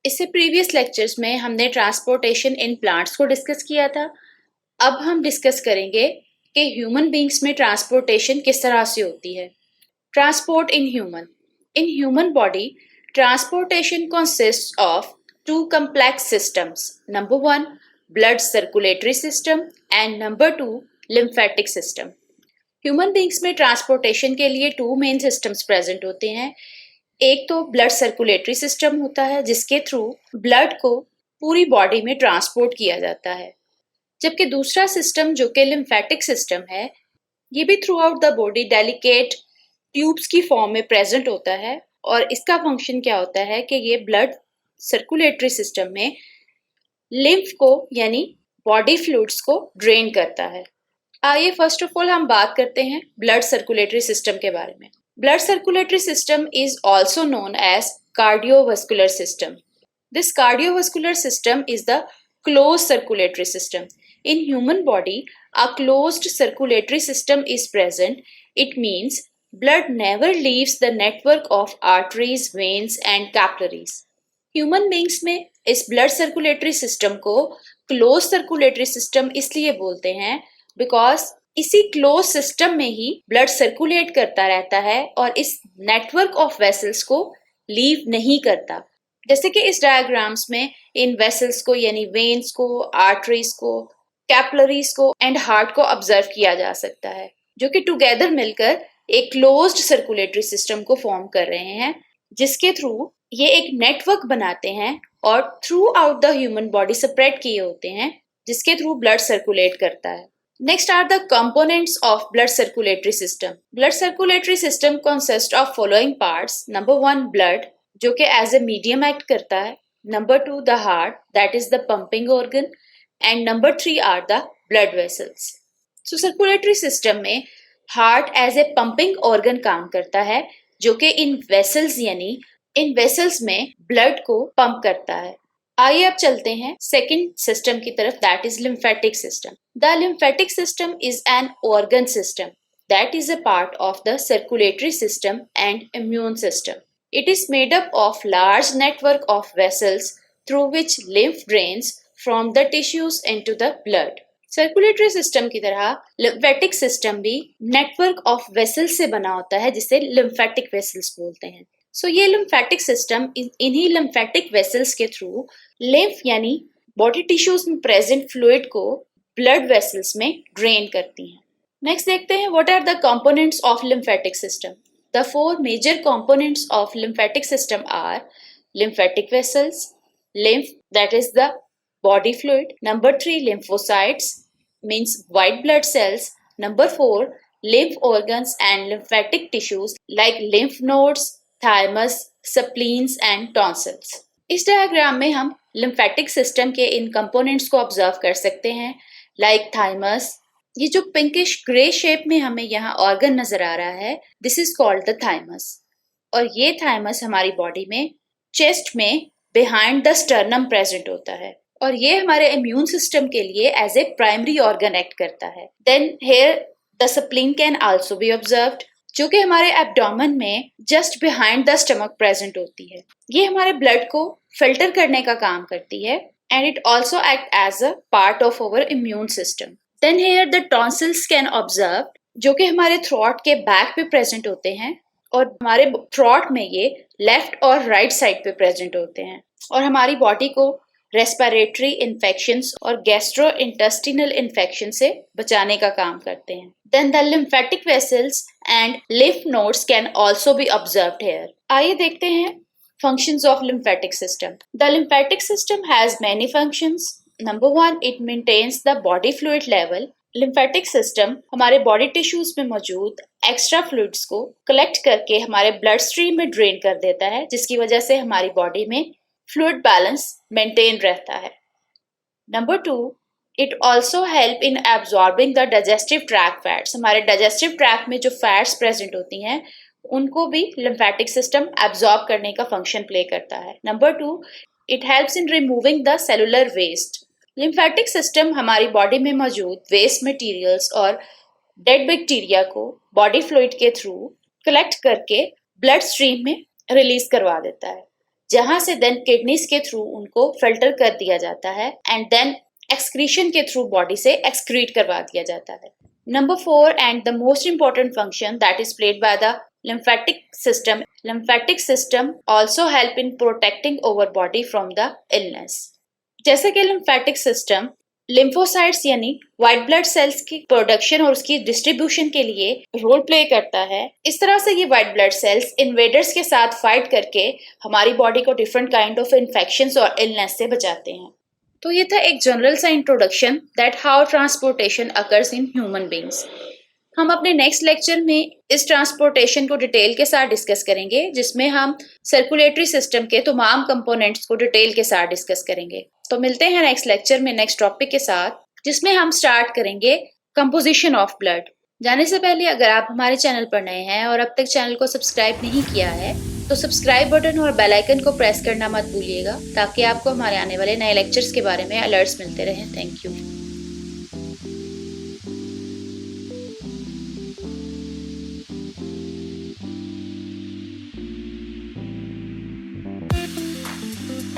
इससे previous lectures में हमने ट्रांसपोर्टेशन इन प्लांट्स को डिस्कस किया था। अब हम डिस्कस करेंगे कि ह्यूमन बींग्स में ट्रांसपोर्टेशन किस तरह से होती है। Transport in human body transportation consists of two complex systems. Number one, blood circulatory system and number two, lymphatic system. Human beings में ट्रांसपोर्टेशन के लिए टू मेन सिस्टम्स प्रेजेंट होते हैं। एक तो ब्लड सर्कुलेटरी सिस्टम होता है जिसके थ्रू ब्लड को पूरी बॉडी में ट्रांसपोर्ट किया जाता है, जबकि दूसरा सिस्टम जो कि लिम्फेटिक सिस्टम है ये भी through out the body delicate tubes की फॉर्म में प्रेजेंट होता है। और इसका फंक्शन क्या होता है कि ये ब्लड सर्कुलेटरी सिस्टम में लिम्फ को यानी बॉडी फ्लूइड्स को ड्रेन करता है। आइए फर्स्ट ऑफ ऑल हम बात करते हैं ब्लड सर्कुलेटरी सिस्टम के बारे में। Blood circulatory system is also known as cardiovascular system. This cardiovascular system is the closed circulatory system. In human body, a closed circulatory system is present. It means blood never leaves the network of arteries, veins and capillaries. Human beings में इस blood circulatory system को closed circulatory system इसलिए बोलते हैं because इसी close system में ही blood circulate करता रहता है और इस नेटवर्क ऑफ वेसल्स को लीव नहीं करता। जैसे कि इस डायग्राम्स में इन वेसल्स को यानी वेन्स को, आर्टरीज को, कैपिलरीज को एंड हार्ट को ऑब्जर्व किया जा सकता है, जो कि टुगेदर मिलकर एक क्लोज्ड सर्कुलेटरी सिस्टम को फॉर्म कर रहे हैं, जिसके थ्रू ये एक नेटवर्क बनाते हैं और through out the human body spread किए होते हैं, जिसके थ्रू ब्लड सर्कुलेट करता है। Next are the components of blood circulatory system. Blood circulatory system consists of following parts. Number one, blood, जो कि as a medium act करता है. Number two, the heart, that is the pumping organ. And number three are the blood vessels. So circulatory system में heart as a pumping organ काम करता है, जो कि इन vessels यानी इन vessels में blood को pump करता है। आइए अब चलते हैं सेकेंड सिस्टम की तरफ, that is lymphatic system. The lymphatic system is an organ system that is a part of the circulatory system and immune system. It is made up of large network of vessels through which lymph drains from the tissues into the blood. Circulatory system की तरह lymphatic system भी network of vessels से बना होता है, जिसे lymphatic vessels बोलते हैं। सो ये लिम्फेटिक सिस्टम इन्हीं लिम्फेटिक वेसल्स के थ्रू लिम्फ यानी बॉडी टिश्यूज में प्रेजेंट फ्लूइड को ब्लड वेसल्स में ड्रेन करती हैं। नेक्स्ट देखते हैं what are the components of lymphatic system. The four major components of lymphatic system are lymphatic vessels, lymph that is the body fluid, number 3 lymphocytes means white blood cells, number 4 lymph organs and lymphatic tissues like lymph nodes, thymus, spleens and tonsils. इस diagram में हम lymphatic system के इन components को observe कर सकते हैं, like thymus. ये जो पिंकिश ग्रे शेप में हमें यहाँ ऑर्गन नजर आ रहा है, this is called the thymus. और ये थाइमस हमारी बॉडी में चेस्ट में बिहाइंड द स्टर्नम प्रेजेंट होता है और ये हमारे इम्यून सिस्टम के लिए as a primary organ act करता है। Then here the spleen can also be observed, जो कि हमारे एब्डोमेन में just behind the stomach present होती है। ये हमारे ब्लड को फिल्टर करने का काम करती है and it also act as a part of our immune system. Then here the tonsils can observe, जो कि हमारे थ्रोट के बैक पे प्रेजेंट होते हैं और हमारे थ्रोट में ये लेफ्ट और राइट साइड पे प्रेजेंट होते हैं और हमारी बॉडी को रेस्पिरेटरी इन्फेक्शंस और गैस्ट्रोइंटेस्टिनल इन्फेक्शन से बचाने का काम करते हैं। Then the lymphatic vessels and lymph nodes can also be observed here. आइए देखते हैं functions of lymphatic system. The lymphatic system has many functions. Number 1, it maintains the body fluid level. Lymphatic system हमारे body tissues में मौजूद extra fluids को collect करके हमारे blood stream में ड्रेन कर देता है, जिसकी वजह से हमारी बॉडी में फ्लूइड बैलेंस मेंटेन रहता है। Number 2, it also help in absorbing the digestive tract fats. हमारे डाइजेस्टिव ट्रैक्ट में जो फैट्स प्रेजेंट होती हैं उनको भी लिम्फेटिक सिस्टम एब्जॉर्ब करने का फंक्शन प्ले करता है। Number 2, it helps in removing the cellular waste. Lymphatic system हमारी बॉडी में मौजूद वेस्ट मटेरियल्स और डेड बैक्टीरिया को बॉडी फ्लूइड के थ्रू कलेक्ट करके ब्लड स्ट्रीम में रिलीज करवा देता है। जहां से देन किडनीज के थ्रू उनको फिल्टर कर दिया जाता है एंड देन एक्सक्रीशन के थ्रू बॉडी से एक्सक्रीट करवा दिया जाता है। Number 4 and the most important function that is played by the lymphatic system. Lymphatic system also help in protecting our body from the illness. जैसे कि lymphatic system lymphocytes यानी white blood cells की production और उसकी distribution के लिए role play करता है। इस तरह से ये white blood cells इन्वेडर्स के साथ फाइट करके हमारी बॉडी को डिफरेंट काइंड ऑफ इन्फेक्शंस और इलनेस से बचाते हैं। तो ये था एक जनरल सा introduction that how transportation occurs in human beings. हम अपने नेक्स्ट लेक्चर में इस ट्रांसपोर्टेशन को डिटेल के साथ डिस्कस करेंगे, जिसमें हम सर्कुलेटरी सिस्टम के तमाम कंपोनेंट्स को डिटेल के साथ डिस्कस करेंगे। तो मिलते हैं नेक्स्ट लेक्चर में नेक्स्ट टॉपिक के साथ, जिसमें हम स्टार्ट करेंगे कंपोजिशन ऑफ ब्लड। जाने से पहले अगर आप हमारे चैनल पर नए हैं और अब तक चैनल को सब्सक्राइब नहीं किया है तो सब्सक्राइब बटन और बेल आइकन को प्रेस करना मत भूलिएगा, ताकि आपको हमारे आने वाले नए लेक्चर्स के बारे में अलर्ट्स मिलते रहें। Thank you.